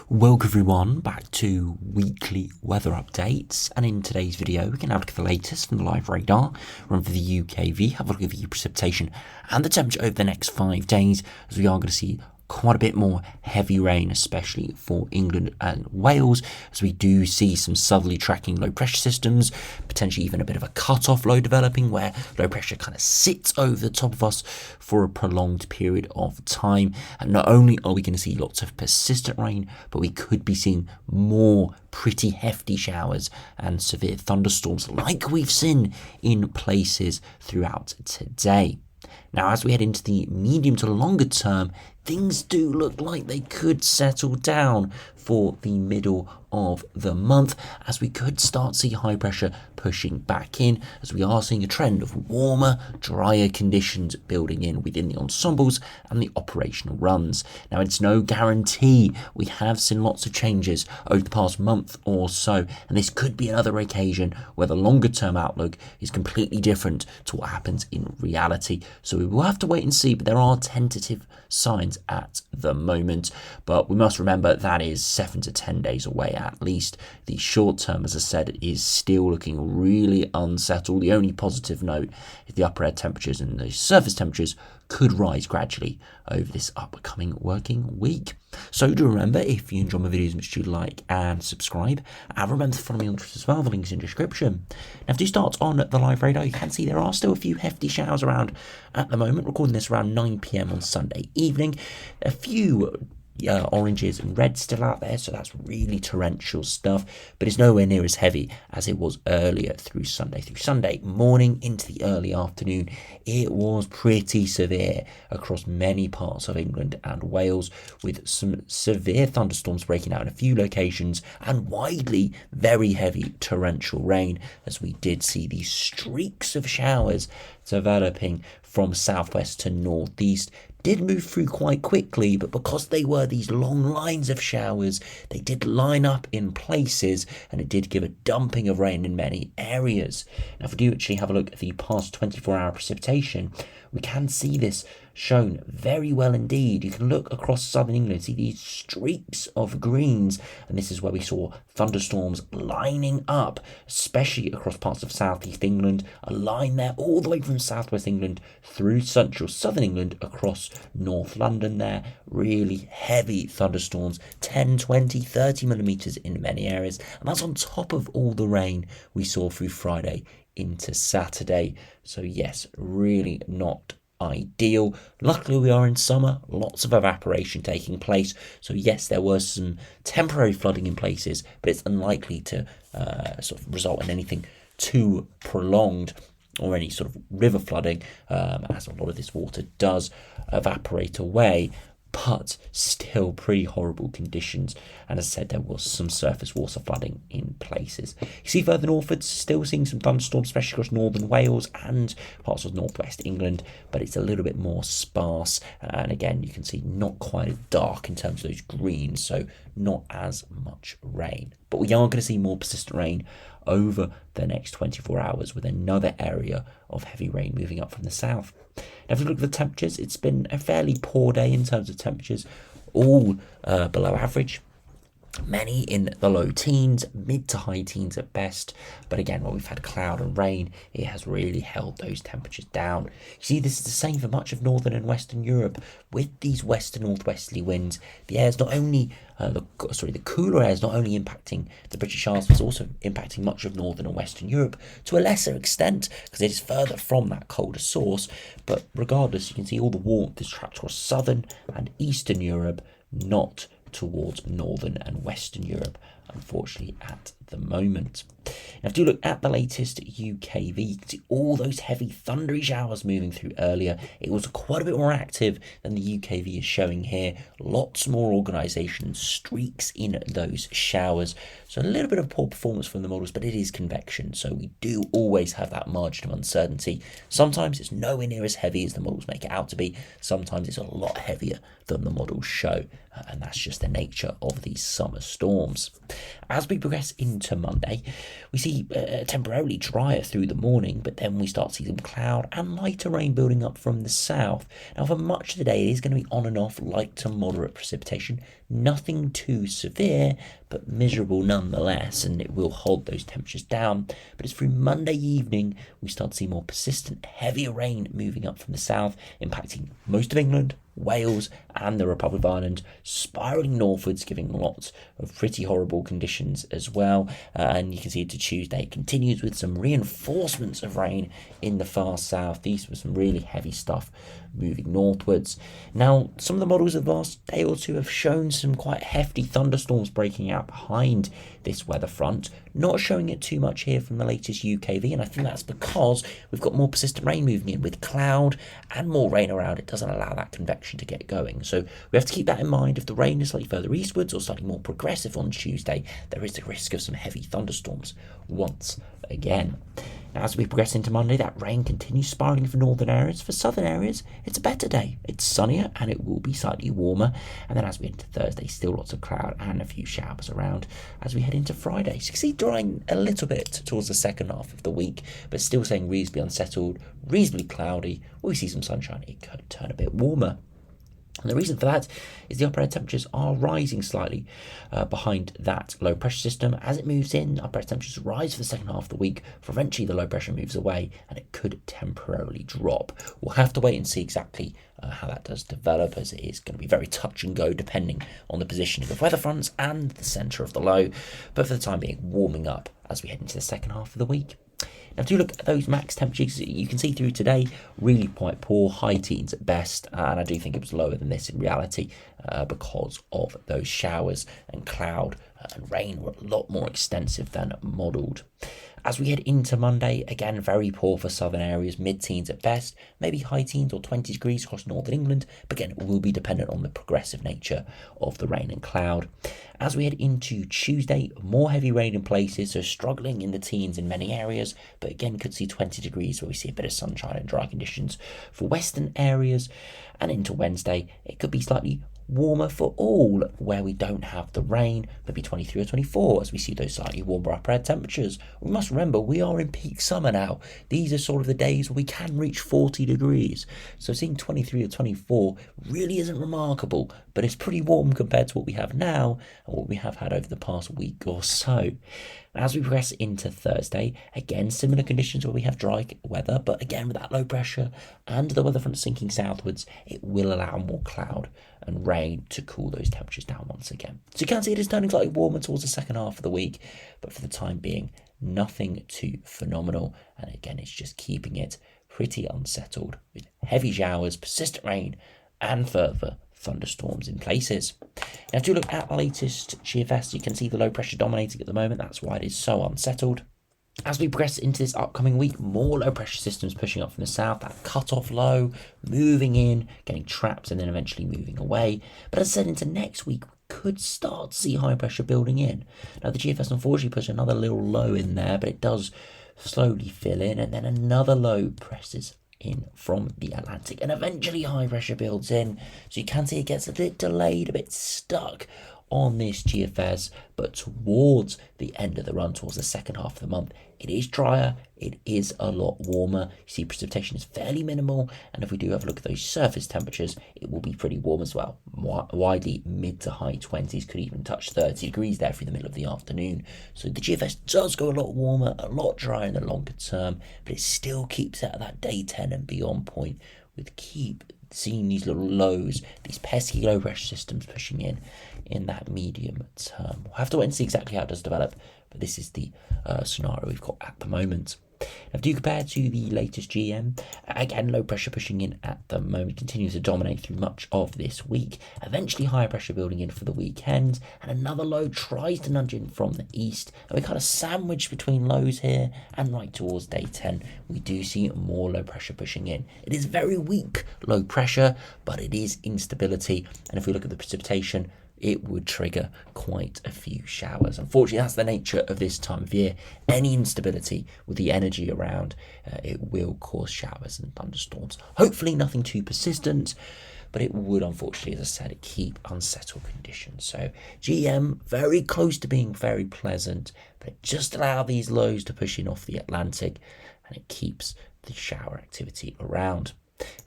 Welcome everyone back to weekly weather updates, and in today's video we can have a look at the latest from the live radar, run for the UKV, have a look at the precipitation and the temperature over the next 5 days, as we are going to see quite a bit more heavy rain, especially for England and Wales, as we do see some southerly tracking low pressure systems, potentially even a bit of a cut-off low developing where low pressure kind of sits over the top of us for a prolonged period of time. And not only are we going to see lots of persistent rain, but we could be seeing more pretty hefty showers and severe thunderstorms like we've seen in places throughout today. Now, as we head into the medium to longer term, things do look like they could settle down for the middle of the month, as we could start to see high pressure pushing back in, as we are seeing a trend of warmer, drier conditions building in within the ensembles and the operational runs. Now, it's no guarantee. We have seen lots of changes over the past month or so, and this could be another occasion where the longer term outlook is completely different to what happens in reality. So we will have to wait and see, but there are tentative signs at the moment. But we must remember that is 7 to 10 days away at least. The short term, as I said, is still looking really unsettled. The only positive note is the upper air temperatures and the surface temperatures could rise gradually over this upcoming working week. So do remember, if you enjoy my videos, make sure you like and subscribe, and remember to follow me on Twitter as well, the link's in the description. Now, if you start on the live radar, you can see there are still a few hefty showers around at the moment, recording this around 9 PM on Sunday evening. A few oranges and reds still out there, so that's really torrential stuff, but it's nowhere near as heavy as it was earlier through Sunday morning into the early afternoon. It was pretty severe across many parts of England and Wales, with some severe thunderstorms breaking out in a few locations and widely very heavy torrential rain, as we did see these streaks of showers developing from southwest to northeast. Did move through quite quickly, but because they were these long lines of showers, they did line up in places, and it did give a dumping of rain in many areas. Now, if we do actually have a look at the past 24-hour precipitation, we can see this shown very well indeed. You can look across southern England, see these streaks of greens, and this is where we saw thunderstorms lining up, especially across parts of southeast England, a line there all the way from southwest England through central southern England across north London there. Really heavy thunderstorms, 10, 20, 30 millimetres in many areas, and that's on top of all the rain we saw through Friday into Saturday. So yes, really not ideal. Luckily, we are in summer, lots of evaporation taking place, so yes, there was some temporary flooding in places, but it's unlikely to sort of result in anything too prolonged or any sort of river flooding, as a lot of this water does evaporate away. But still pretty horrible conditions, and as I said, there was some surface water flooding in places. You see further northwards, still seeing some thunderstorms, especially across northern Wales and parts of northwest England, but it's a little bit more sparse, and again you can see not quite as dark in terms of those greens, so not as much rain. But we are going to see more persistent rain over the next 24 hours, with another area of heavy rain moving up from the south. Now, if we look at the temperatures, it's been a fairly poor day in terms of temperatures, all below average. Many in the low teens, mid to high teens at best. But again, when we've had cloud and rain, it has really held those temperatures down. You see, this is the same for much of northern and western Europe. With these west and northwesterly winds, the air is not only the cooler air is not only impacting the British Isles, but it's also impacting much of northern and western Europe to a lesser extent, because it is further from that colder source. But regardless, you can see all the warmth is trapped across southern and eastern Europe, not towards northern and western Europe, unfortunately, at the moment. Now, if you look at the latest UKV, you can see all those heavy thundery showers moving through earlier. It was quite a bit more active than the UKV is showing here. Lots more organisation, streaks in those showers. So a little bit of poor performance from the models, but it is convection, so we do always have that margin of uncertainty. Sometimes it's nowhere near as heavy as the models make it out to be. Sometimes it's a lot heavier than the models show. and that's just the nature of these summer storms. As we progress into Monday, we see temporarily drier through the morning, but then we start to see some cloud and lighter rain building up from the south. Now, for much of the day, it is going to be on and off, light to moderate precipitation. Nothing too severe, but miserable nonetheless, and it will hold those temperatures down. But it's through Monday evening we start to see more persistent, heavier rain moving up from the south, impacting most of England, Wales and the Republic of Ireland, spiralling northwards, giving lots of pretty horrible conditions as well. And you can see to Tuesday it continues with some reinforcements of rain in the far south. These were some really heavy stuff moving northwards. Now, some of the models of the last day or two have shown some quite hefty thunderstorms breaking out behind this weather front. Not showing it too much here from the latest UKV, and I think that's because we've got more persistent rain moving in with cloud and more rain around. It doesn't allow that convection to get going, so we have to keep that in mind. If the rain is slightly further eastwards or slightly more progressive on Tuesday, there is the risk of some heavy thunderstorms once again. Now, as we progress into Monday, that rain continues spiralling for northern areas. For southern areas, it's a better day. It's sunnier and it will be slightly warmer. And then as we head into Thursday, still lots of cloud and a few showers around as we head into Friday. So you can see drying a little bit towards the second half of the week, but still staying reasonably unsettled, reasonably cloudy. When we see some sunshine, it could turn a bit warmer. And the reason for that is the upper air temperatures are rising slightly behind that low pressure system. As it moves in, upper air temperatures rise for the second half of the week, for eventually the low pressure moves away and it could temporarily drop. We'll have to wait and see exactly how that does develop, as it is going to be very touch and go depending on the positioning of weather fronts and the centre of the low. But for the time being, warming up as we head into the second half of the week. Now, if you look at those max temperatures, you can see through today, really quite poor, high teens at best, and I do think it was lower than this in reality because of those showers and cloud and rain were a lot more extensive than modelled. As we head into Monday, again, very poor for southern areas, mid-teens at best, maybe high teens or 20 degrees across northern England, but again, it will be dependent on the progressive nature of the rain and cloud. As we head into Tuesday, more heavy rain in places, so struggling in the teens in many areas, but again, could see 20 degrees where we see a bit of sunshine and dry conditions for western areas. And into Wednesday, it could be slightly warmer for all where we don't have the rain, maybe 23 or 24 as we see those slightly warmer upper air temperatures. We must remember we are in peak summer now. These are sort of the days where we can reach 40 degrees. So seeing 23 or 24 really isn't remarkable, but it's pretty warm compared to what we have now and what we have had over the past week or so. As we progress into Thursday, again, similar conditions where we have dry weather, but again, with that low pressure and the weather front sinking southwards, it will allow more cloud and rain to cool those temperatures down once again. So you can see it is turning slightly warmer towards the second half of the week, but for the time being, nothing too phenomenal. And again, it's just keeping it pretty unsettled with heavy showers, persistent rain, and further thunderstorms in places. Now, if you look at the latest GFS, you can see the low pressure dominating at the moment. That's why it is so unsettled. As we progress into this upcoming week, more low pressure systems pushing up from the south, that cut-off low, moving in, getting trapped and then eventually moving away. But as I said, into next week, we could start to see high pressure building in. Now, the GFS unfortunately puts another little low in there, but it does slowly fill in, and then another low presses in from the Atlantic, and eventually high pressure builds in. So you can see it gets a bit delayed, a bit stuck on this GFS, but towards the end of the run, towards the second half of the month, it is drier, it is a lot warmer. You see precipitation is fairly minimal, and if we do have a look at those surface temperatures, it will be pretty warm as well. Widely mid to high 20s, could even touch 30 degrees there through the middle of the afternoon. So the GFS does go a lot warmer, a lot drier in the longer term, but it still keeps it at that day 10 and beyond point, with keep seeing these little lows, these pesky low pressure systems pushing in that medium term. We'll have to wait and see exactly how it does develop, but this is the scenario we've got at the moment. Now, if you compare to the latest GM, again, low pressure pushing in at the moment, continues to dominate through much of this week. Eventually, higher pressure building in for the weekend, and another low tries to nudge in from the east. And we're kind of sandwiched between lows here, and right towards day 10, we do see more low pressure pushing in. It is very weak low pressure, but it is instability. And if we look at the precipitation, it would trigger quite a few showers. Unfortunately, that's the nature of this time of year. Any instability with the energy around, it will cause showers and thunderstorms. Hopefully nothing too persistent, but it would, unfortunately, as I said, keep unsettled conditions. So GM, very close to being very pleasant, but it just allows these lows to push in off the Atlantic, and it keeps the shower activity around.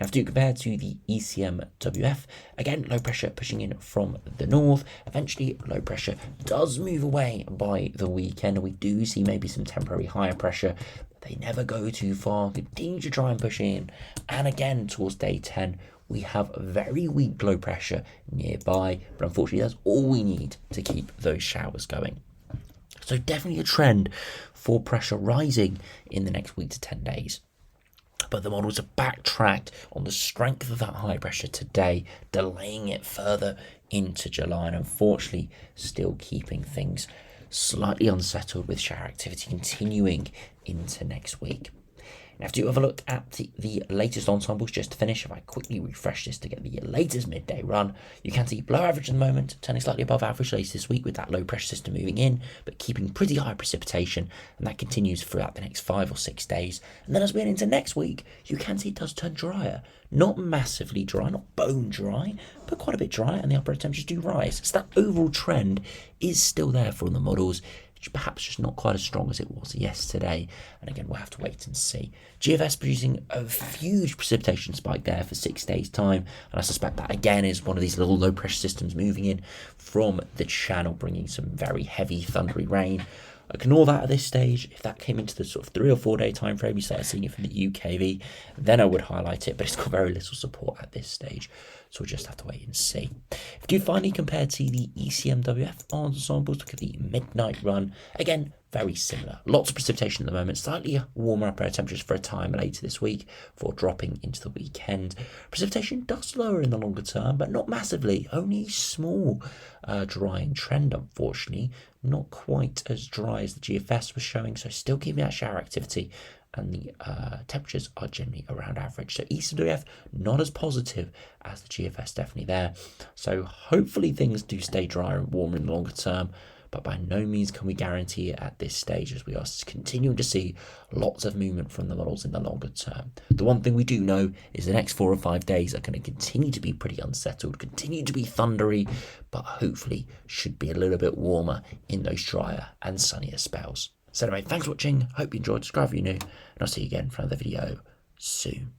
Now, if you compare to the ECMWF, again, low pressure pushing in from the north. Eventually, low pressure does move away by the weekend, and we do see maybe some temporary higher pressure. But they never go too far, continue to try and push in. And again, towards day 10, we have very weak low pressure nearby, but unfortunately, that's all we need to keep those showers going. So definitely a trend for pressure rising in the next week to 10 days. But the models have backtracked on the strength of that high pressure today, delaying it further into July, and unfortunately still keeping things slightly unsettled with shower activity continuing into next week. Now, if you have a look at the latest ensembles, just to finish, if I quickly refresh this to get the latest midday run, you can see below average at the moment, turning slightly above average later this week with that low pressure system moving in, but keeping pretty high precipitation, and that continues throughout the next 5 or 6 days. And then as we head into next week, you can see it does turn drier. Not massively dry, not bone dry, but quite a bit dry, and the upper temperatures do rise. So that overall trend is still there for the models. Perhaps just not quite as strong as it was yesterday, and again we'll have to wait and see. GFS producing a huge precipitation spike there for 6 days time, and I suspect that again is one of these little low pressure systems moving in from the channel, bringing some very heavy thundery rain. Ignore that at this stage. If that came into the sort of 3 or 4 day time frame, you started seeing it from the UKV, then I would highlight it, but it's got very little support at this stage, so we'll just have to wait and see. If you finally compare to the ECMWF ensembles, look at the midnight run, again very similar. Lots of precipitation at the moment, slightly warmer upper air temperatures for a time later this week before dropping into the weekend. Precipitation does lower in the longer term, but not massively, only small drying trend, unfortunately. Not quite as dry as the GFS was showing, so still keeping that shower activity, and the temperatures are generally around average. So ECMWF not as positive as the GFS, definitely there. So hopefully things do stay drier and warmer in the longer term, but by no means can we guarantee it at this stage, as we are continuing to see lots of movement from the models in the longer term. The one thing we do know is the next 4 or 5 days are going to continue to be pretty unsettled, continue to be thundery, but hopefully should be a little bit warmer in those drier and sunnier spells. So anyway, thanks for watching, hope you enjoyed, subscribe if you're new, and I'll see you again for another video soon.